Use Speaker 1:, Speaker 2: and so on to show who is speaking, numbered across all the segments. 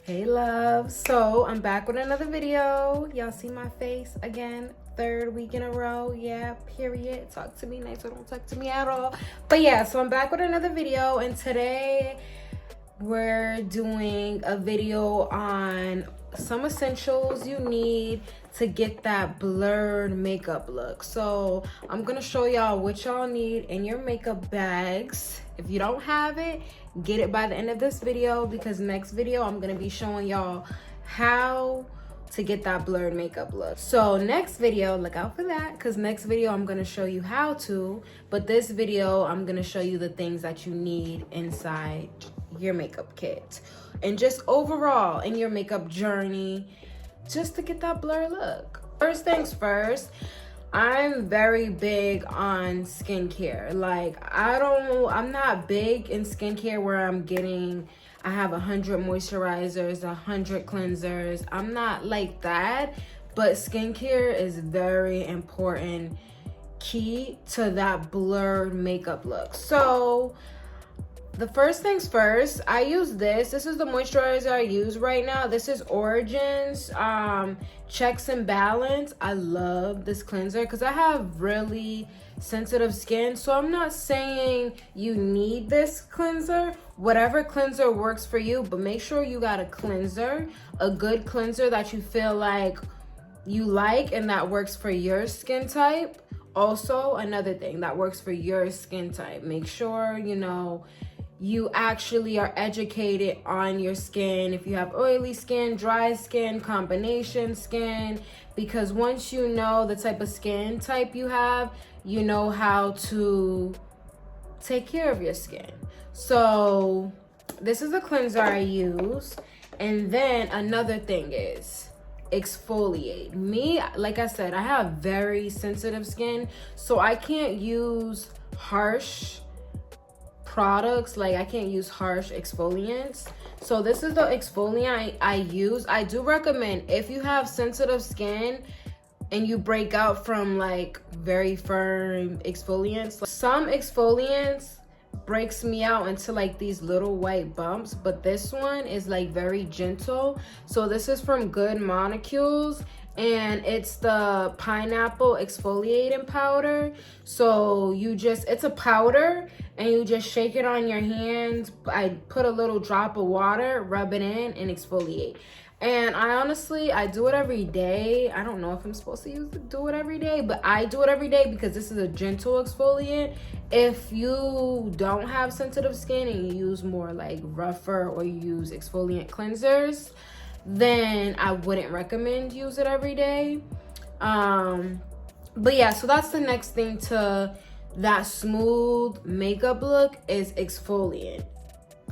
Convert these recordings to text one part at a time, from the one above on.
Speaker 1: Hey love, so I'm back with another video. Y'all see my face again, third week in a row. Yeah, period. Talk to me nice or don't talk to me at all. But yeah, so I'm back with another video, and today we're doing a video on some essentials you need to get that blurred makeup look. So I'm gonna show y'all what y'all need in your makeup bags. If you don't have it, get it by the end of this video, because next video I'm gonna be showing y'all how to get that blurred makeup look. So next video, look out for that, because next video I'm gonna show you how to, but this video I'm gonna show you the things that you need inside your makeup kit and just overall in your makeup journey, just to get that blur look. First things first, I'm very big on skincare. Like, I'm not big in skincare where I have 100 moisturizers, 100 cleansers. I'm not like that, but skincare is very important key to that blurred makeup look. So the first things first, I use this. This is the moisturizer I use right now. This is Origins Checks and Balance. I love this cleanser because I have really sensitive skin. So I'm not saying you need this cleanser. Whatever cleanser works for you, but make sure you got a cleanser, a good cleanser that you feel like you like and that works for your skin type. Also, another thing that works for your skin type. Make sure, you actually are educated on your skin. If you have oily skin, dry skin, combination skin, because once you know the type of skin type you have, you know how to take care of your skin. So this is a cleanser I use. And then another thing is exfoliate. Me, like I said, I have very sensitive skin, so I can't use harsh products. Like, I can't use harsh exfoliants. So this is the exfoliant I use. I do recommend, if you have sensitive skin and you break out from like very firm exfoliants, some exfoliants breaks me out into like these little white bumps, but this one is like very gentle. So this is from Good Molecules, and it's the pineapple exfoliating powder. So it's a powder, and you just shake it on your hands. I put a little drop of water, rub it in, and exfoliate. And I do it every day. I don't know if I'm supposed to do it every day, but I do it every day because this is a gentle exfoliant. If you don't have sensitive skin and you use more like rougher, or you use exfoliant cleansers, then I wouldn't recommend use it every day. But yeah, so that's the next thing to that smooth makeup look is exfoliant.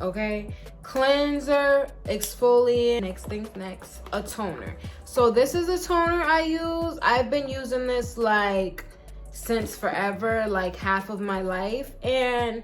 Speaker 1: Okay, cleanser, exfoliant. Next, a toner. So this is a toner I use. I've been using this like since forever, like half of my life. And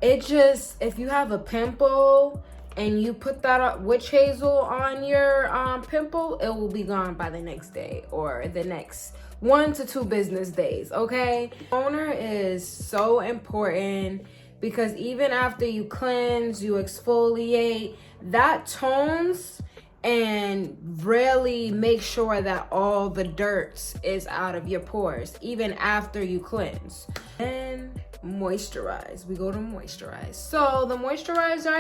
Speaker 1: it just, if you have a pimple and you put that witch hazel on your pimple, it will be gone by the next day or the next 1 to 2 business days. Okay, toner is so important, because even after you cleanse, you exfoliate, that tones and really make sure that all the dirt is out of your pores, even after you cleanse. And moisturize. We go to moisturize. So the moisturizer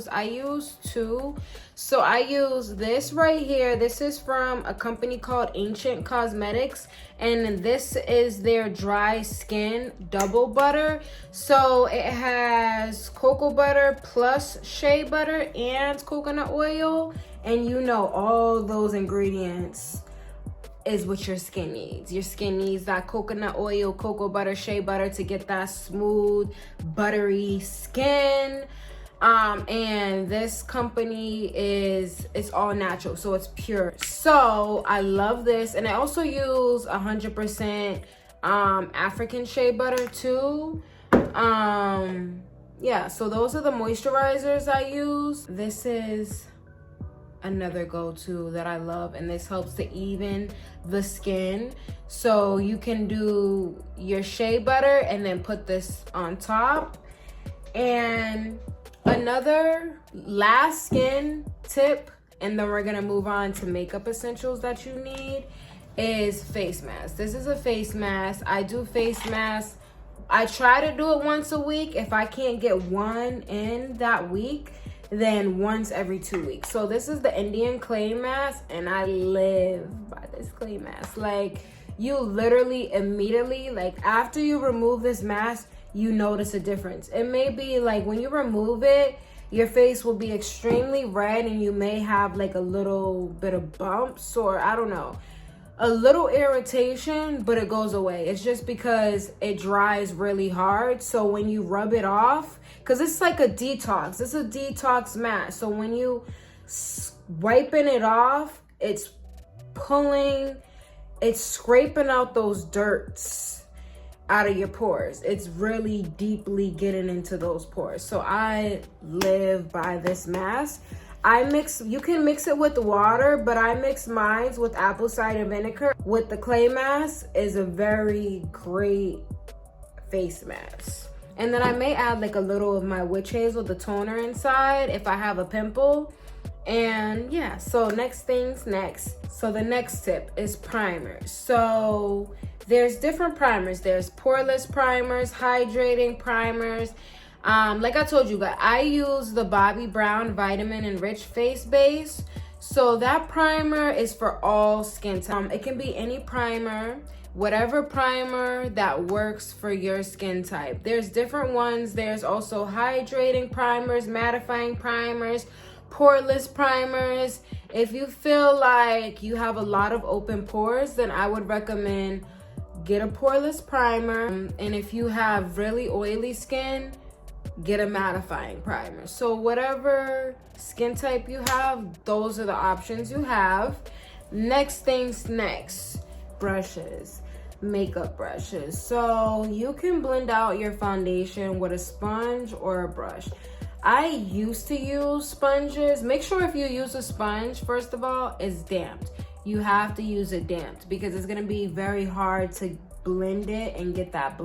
Speaker 1: I use 2. So I use this right here. This is from a company called Ancient Cosmetics, and this is their dry skin double butter. So it has cocoa butter plus shea butter and coconut oil, and all those ingredients is what your skin needs. Your skin needs that coconut oil, cocoa butter, shea butter to get that smooth, buttery skin. And this company it's all natural, so it's pure. So I love this, and I also use 100% African shea butter too. Yeah, so those are the moisturizers I use. This is another go-to that I love, and this helps to even the skin. So you can do your shea butter and then put this on top. And another last skin tip and then we're gonna move on to makeup essentials that you need, is face mask. This is a face mask. I do face masks. I try to do it once a week. If I can't get one in that week, then once every 2 weeks. So this is the Indian clay mask, and I live by this clay mask. Like, you literally immediately, like after you remove this mask, you notice a difference. It may be like when you remove it, your face will be extremely red and you may have like a little bit of bumps, or I don't know, a little irritation, but it goes away. It's just because it dries really hard. So when you rub it off, because it's like a detox, it's a detox mask. So when you wiping it off, it's pulling, it's scraping out those dirts out of your pores. It's really deeply getting into those pores. So I live by this mask. You can mix it with water, but I mix mine with apple cider vinegar. With the clay mask is a very great face mask. And then I may add like a little of my witch hazel, the toner inside, if I have a pimple. And yeah, so next things next. So the next tip is primers. So there's different primers. There's poreless primers, hydrating primers. Like I told you guys, I use the Bobbi Brown Vitamin Enriched Face Base. So that primer is for all skin types. It can be any primer, whatever primer that works for your skin type. There's different ones. There's also hydrating primers, mattifying primers, poreless primers. If you feel like you have a lot of open pores, then I would recommend get a poreless primer. And if you have really oily skin, get a mattifying primer. So whatever skin type you have, those are the options you have. Next things next, brushes, makeup brushes. So you can blend out your foundation with a sponge or a brush. I used to use sponges. Make sure if you use a sponge, first of all, it's damped. You have to use it damped because it's gonna be very hard to blend it and get that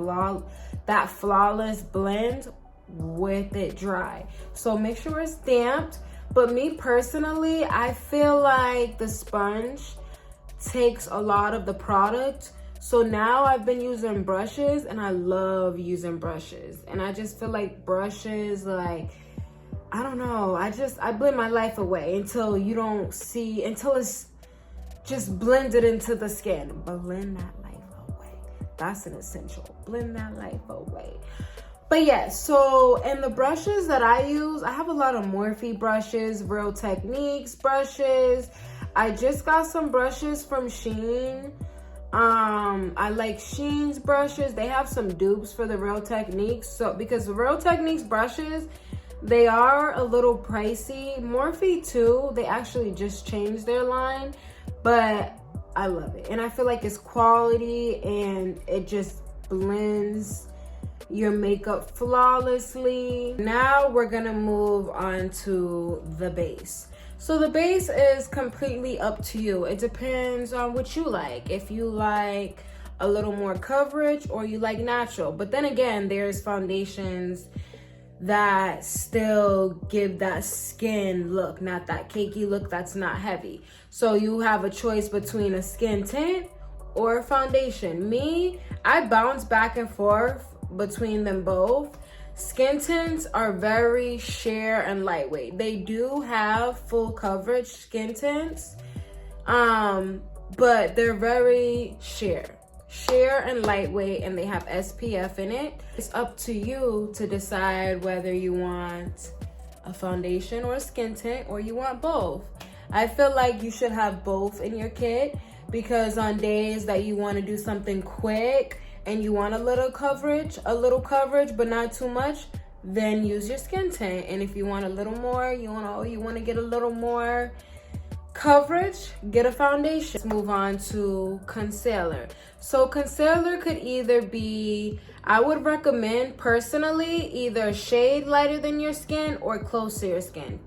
Speaker 1: flawless blend with it dry. So make sure it's damped. But me personally, I feel like the sponge takes a lot of the product. So now I've been using brushes, and I love using brushes. And I just feel like brushes, like, I don't know, I blend my life away until you don't see, until it's just blended into the skin. Blend that life away. That's an essential. Blend that life away. But yeah, so, and the brushes that I use, I have a lot of Morphe brushes, Real Techniques brushes. I just got some brushes from Shein. I like Shein's brushes. They have some dupes for the Real Techniques. So, because the Real Techniques brushes, they are a little pricey. Morphe too, they actually just changed their line, but I love it. And I feel like it's quality and it just blends your makeup flawlessly. Now we're gonna move on to the base. So the base is completely up to you. It depends on what you like. If you like a little more coverage or you like natural. But then again, there's foundations that still give that skin look, not that cakey look that's not heavy. So you have a choice between a skin tint or a foundation. Me, I bounce back and forth between them both. Skin tints are very sheer and lightweight. They do have full coverage skin tints, but they're very sheer and lightweight, and they have SPF in it. It's up to you to decide whether you want a foundation or a skin tint, or you want both. I feel like you should have both in your kit, because on days that you want to do something quick and you want a little coverage but not too much, then use your skin tint. And if you want a little more, you want to get a little more coverage, get a foundation. Let's move on to concealer. So concealer could either be, I would recommend personally, either a shade lighter than your skin or close to your skin.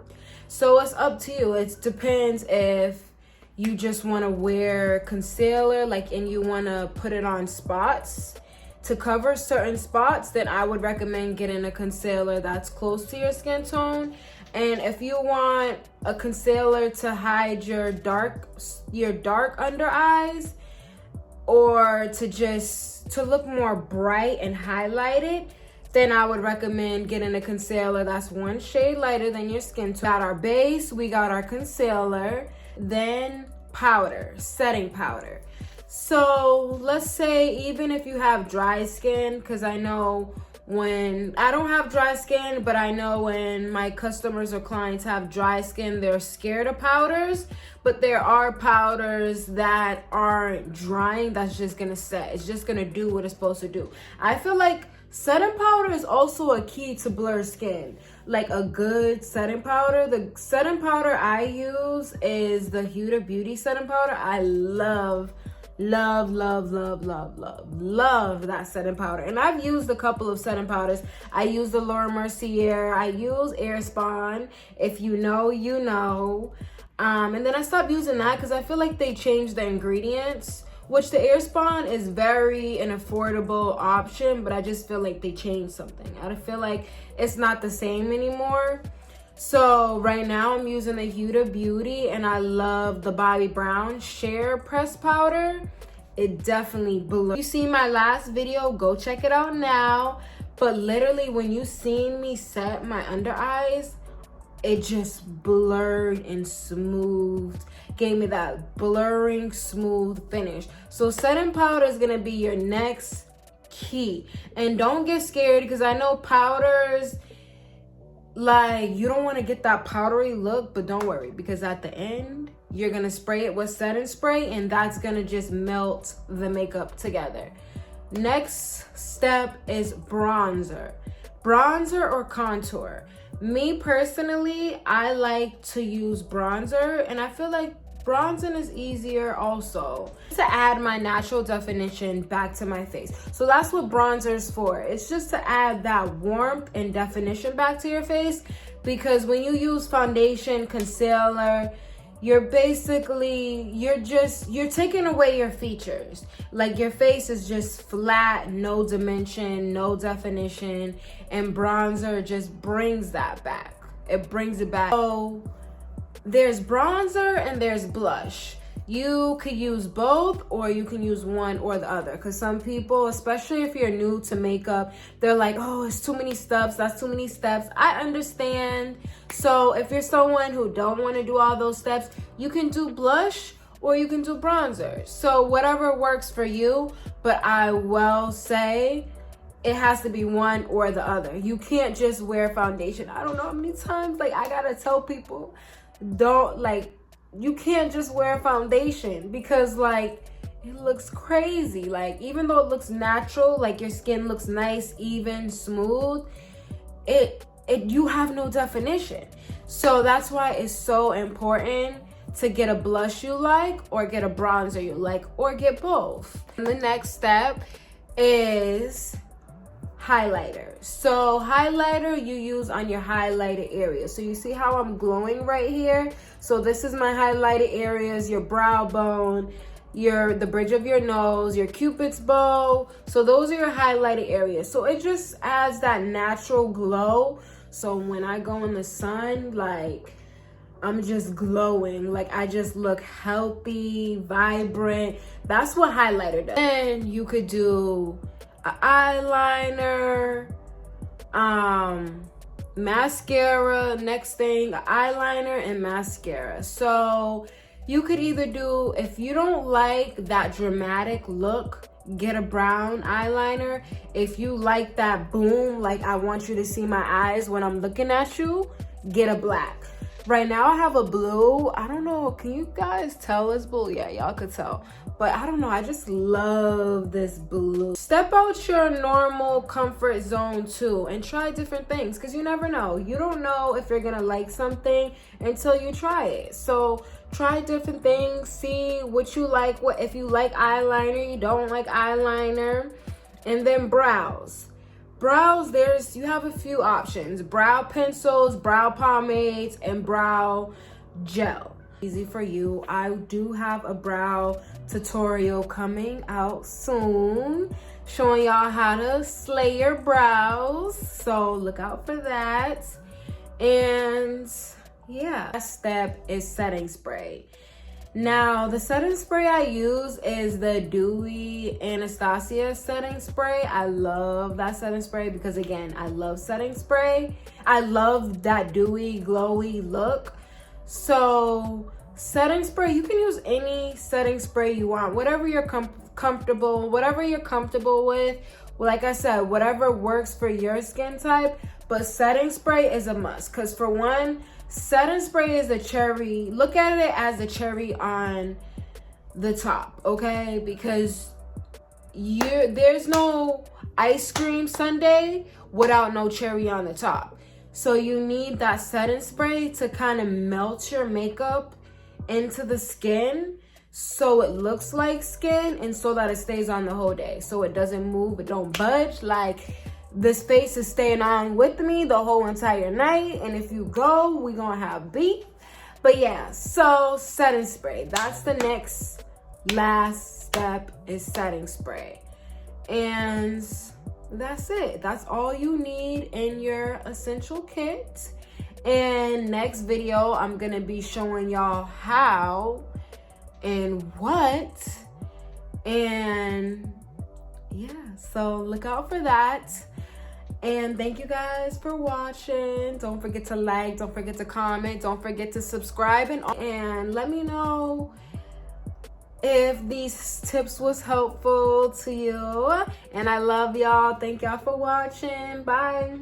Speaker 1: So it's up to you. It depends if you just want to wear concealer, like, and you want to put it on spots to cover certain spots, then I would recommend getting a concealer that's close to your skin tone. And if you want a concealer to hide your dark under eyes, or to look more bright and highlighted, then I would recommend getting a concealer that's one shade lighter than your skin tone. We got our base, we got our concealer, then powder, setting powder. So let's say even if you have dry skin, because I know I don't have dry skin, but I know when my customers or clients have dry skin, they're scared of powders. But there are powders that aren't drying, that's just gonna set. It's just gonna do what it's supposed to do. I feel like setting powder is also a key to blur skin. Like a good setting powder. The setting powder I use is the Huda Beauty setting powder. I love that setting powder. And I've used a couple of setting powders. I use the Laura Mercier. I use Airspun. If you know, you know. And then I stopped using that because I feel like they changed the ingredients, which the Airspun is very an affordable option, but I just feel like they changed something. I feel like it's not the same anymore. So right now I'm using the Huda Beauty, and I love the Bobbi Brown Sheer Press Powder. It definitely blurs. You see my last video, go check it out now. But literally when you seen me set my under eyes, it just blurred and smoothed, gave me that blurring smooth finish. So setting powder is gonna be your next key. And don't get scared, because I know powders, like, you don't want to get that powdery look, but don't worry, because at the end you're gonna spray it with setting spray, and that's gonna just melt the makeup together. Next step is bronzer or contour. Me personally, I like to use bronzer, and I feel like bronzing is easier also to add my natural definition back to my face. So that's what bronzer is for. It's just to add that warmth and definition back to your face, because when you use foundation, concealer, you're taking away your features. Like, your face is just flat, no dimension, no definition, and bronzer just brings that back. It brings it back. So there's bronzer and there's blush. You could use both, or you can use one or the other, because some people, especially if you're new to makeup, they're like, oh, it's too many steps, that's too many steps. I understand. So if you're someone who don't want to do all those steps, you can do blush or you can do bronzer. So whatever works for you, but I will say it has to be one or the other. You can't just wear foundation. I don't know how many times, like, I gotta tell people, you can't just wear foundation, because like, it looks crazy. Like, even though it looks natural, like your skin looks nice, even, smooth, you have no definition. So that's why it's so important to get a blush you like, or get a bronzer you like, or get both. And the next step is highlighter. So highlighter you use on your highlighted area. So you see how I'm glowing right here? So this is my highlighted areas, your brow bone, the bridge of your nose, your cupid's bow. So those are your highlighted areas. So it just adds that natural glow. So when I go in the sun, like, I'm just glowing. Like, I just look healthy, vibrant. That's what highlighter does. And you could do eyeliner, mascara. Next thing, eyeliner and mascara. So you could either do, if you don't like that dramatic look, get a brown eyeliner. If you like that boom, like, I want you to see my eyes when I'm looking at you, get a black. Right now I have a blue. I don't know, can you guys tell it's blue? Yeah, y'all could tell. But I don't know, I just love this blue. Step out your normal comfort zone too, and try different things, because you never know. You don't know if you're gonna like something until you try it. So try different things, see what you like. What if you like eyeliner, you don't like eyeliner. And then brows. Brows, you have a few options: brow pencils, brow pomades, and brow gel. Easy for you. I do have a brow tutorial coming out soon, showing y'all how to slay your brows, so look out for that. And yeah, last step is setting spray. Now, the setting spray I use is the Dewy Anastasia setting spray. I love that setting spray because, again, I love setting spray. I love that dewy, glowy look. So, setting spray, you can use any setting spray you want, whatever you're comfortable with. Like I said, whatever works for your skin type. But setting spray is a must because, for one, setting spray is the cherry. Look at it as the cherry on the top, okay? Because there's no ice cream sundae without no cherry on the top. So you need that setting spray to kind of melt your makeup into the skin so it looks like skin and so that it stays on the whole day. So it doesn't move, it don't budge. Like, this face is staying on with me the whole entire night, and if you go, we gonna have beef. But yeah, so setting spray, that's the last step, is setting spray. And that's it. That's all you need in your essential kit. And next video, I'm gonna be showing y'all how and what. And yeah, so look out for that. And thank you guys for watching. Don't forget to like, don't forget to comment, don't forget to subscribe, and let me know if these tips was helpful to you. And I love y'all. Thank y'all for watching. Bye.